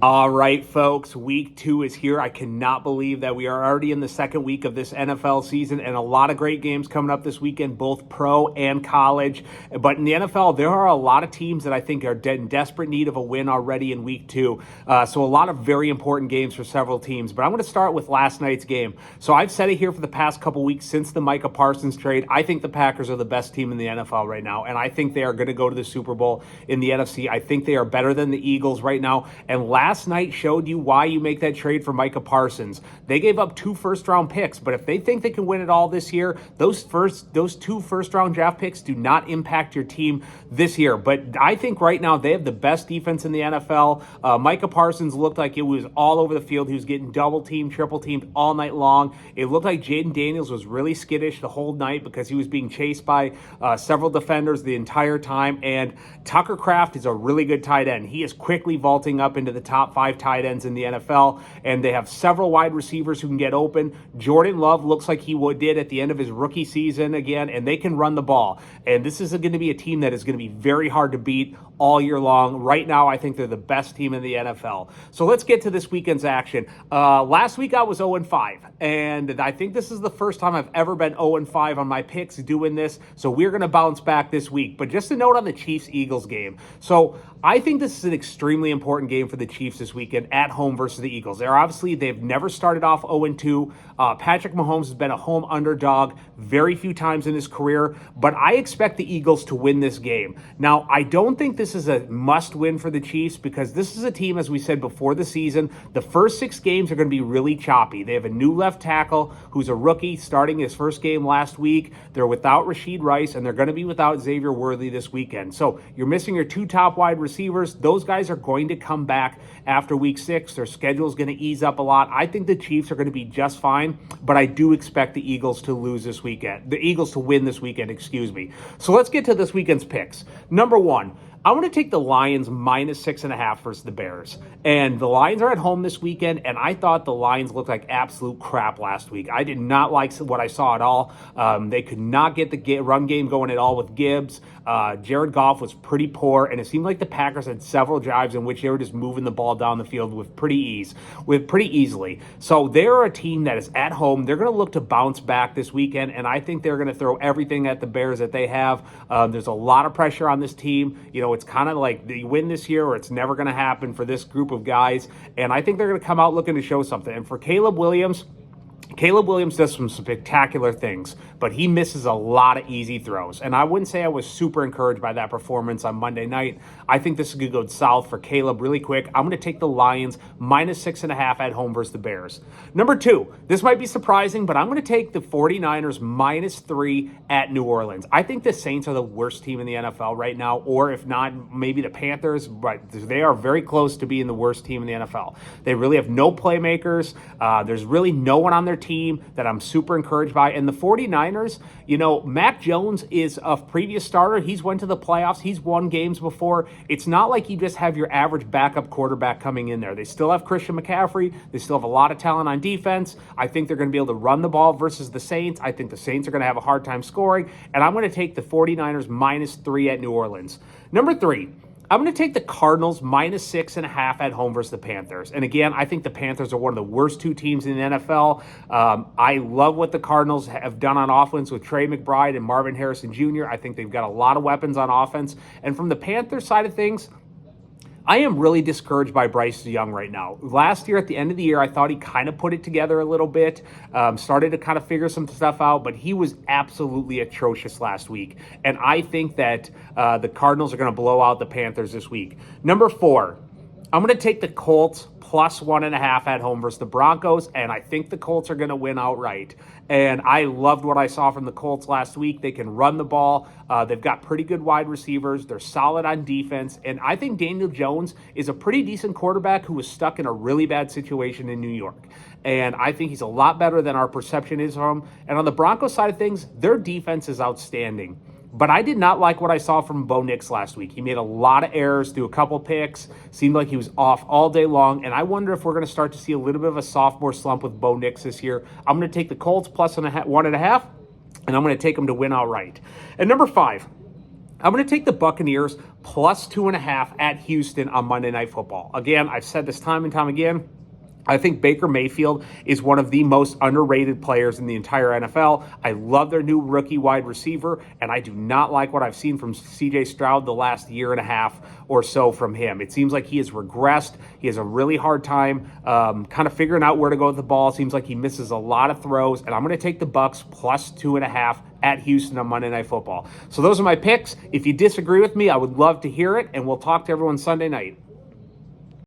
All right, folks, week 2 is here. I cannot believe that we are already in the second week of this NFL season, and a lot of great games coming up this weekend, both pro and college. But in the NFL, there are a lot of teams that I think are in desperate need of a win already in week 2. So a lot of very important games for several teams. But I'm going to start with last night's game. So I've said it here for the past couple weeks since the Micah Parsons trade. I think the Packers are the best team in the NFL right now, and I think they are going to go to the Super Bowl in the NFC. I think they are better than the Eagles right now. And last night showed you why you make that trade for Micah Parsons. They gave up 2 first-round picks, but if they think they can win it all this year, those 2 first-round draft picks do not impact your team this year. But I think right now they have the best defense in the NFL. Micah Parsons looked like it was all over the field. He was getting double-teamed, triple-teamed all night long. It looked like Jaden Daniels was really skittish the whole night because he was being chased by several defenders the entire time. And Tucker Kraft is a really good tight end. He is quickly vaulting up into the top 5 tight ends in the NFL, and they have several wide receivers who can get open. Jordan Love looks like he did at the end of his rookie season again, and they can run the ball. And this is going to be a team that is going to be very hard to beat all year long. Right now, I think they're the best team in the NFL. So let's get to this weekend's action. Last week, I was 0-5, and I think this is the first time I've ever been 0-5 on my picks doing this, so we're going to bounce back this week. But just a note on the Chiefs-Eagles game. So I think this is an extremely important game for the Chiefs this weekend at home versus the Eagles. They've never started off 0-2. Patrick Mahomes has been a home underdog very few times in his career, but I expect the Eagles to win this game. Now, I don't think this is a must-win for the Chiefs because this is a team, as we said before the season, the first 6 games are going to be really choppy. They have a new left tackle who's a rookie starting his first game last week. They're without Rashid Rice, and they're going to be without Xavier Worthy this weekend. So you're missing your 2 top wide receivers. Those guys are going to come back after week 6. Their schedule is going to ease up a lot. I think the Chiefs are going to be just fine, but I do expect the Eagles to lose this weekend. The Eagles to win this weekend, excuse me. So let's get to this weekend's picks. Number 1, I want to take the Lions minus 6.5 versus the Bears. And the Lions are at home this weekend, and I thought the Lions looked like absolute crap last week. I did not like what I saw at all. They could not get the run game going at all with Gibbs. Jared Goff was pretty poor, and it seemed like the Packers had several drives in which they were just moving the ball down the field with pretty easily. So they're a team that is at home. They're going to look to bounce back this weekend, and I think they're going to throw everything at the Bears that they have. There's a lot of pressure on this team. It's kind of like they win this year or it's never going to happen for this group of guys. And I think they're going to come out looking to show something. And for Caleb Williams does some spectacular things, but he misses a lot of easy throws. And I wouldn't say I was super encouraged by that performance on Monday night. I think this is going to go south for Caleb really quick. I'm going to take the Lions minus 6.5 at home versus the Bears. Number 2, this might be surprising, but I'm going to take the 49ers minus 3 at New Orleans. I think the Saints are the worst team in the NFL right now, or if not, maybe the Panthers, but they are very close to being the worst team in the NFL. They really have no playmakers. There's really no one on their team that I'm super encouraged by. And the 49ers, Mac Jones is a previous starter. He's went to the playoffs. He's won games before. It's not like you just have your average backup quarterback coming in there. They still have Christian McCaffrey. They still have a lot of talent on defense. I think they're going to be able to run the ball versus the Saints. I think the Saints are going to have a hard time scoring. And I'm going to take the 49ers minus 3 at New Orleans. Number 3, I'm going to take the Cardinals minus 6.5 at home versus the Panthers. And again, I think the Panthers are one of the worst 2 teams in the NFL. I love what the Cardinals have done on offense with Trey McBride and Marvin Harrison Jr. I think they've got a lot of weapons on offense. And from the Panthers side of things, I am really discouraged by Bryce Young right now. Last year, at the end of the year, I thought he kind of put it together a little bit, started to kind of figure some stuff out, but he was absolutely atrocious last week. And I think that the Cardinals are going to blow out the Panthers this week. Number 4, I'm going to take the Colts plus 1.5 at home versus the Broncos, and I think the Colts are going to win outright. And I loved what I saw from the Colts last week. They can run the ball. They've got pretty good wide receivers. They're solid on defense. And I think Daniel Jones is a pretty decent quarterback who was stuck in a really bad situation in New York. And I think he's a lot better than our perception is of him. And on the Broncos side of things, their defense is outstanding. But I did not like what I saw from Bo Nix last week. He made a lot of errors, threw a couple picks, seemed like he was off all day long, and I wonder if we're going to start to see a little bit of a sophomore slump with Bo Nix this year. I'm going to take the Colts plus 1.5, and I'm going to take them to win outright. And number 5, I'm going to take the Buccaneers plus 2.5 at Houston on Monday Night Football. Again, I've said this time and time again. I think Baker Mayfield is one of the most underrated players in the entire NFL. I love their new rookie wide receiver, and I do not like what I've seen from C.J. Stroud the last year and a half or so from him. It seems like he has regressed. He has a really hard time kind of figuring out where to go with the ball. It seems like he misses a lot of throws, and I'm going to take the Bucs plus 2.5 at Houston on Monday Night Football. So those are my picks. If you disagree with me, I would love to hear it, and we'll talk to everyone Sunday night.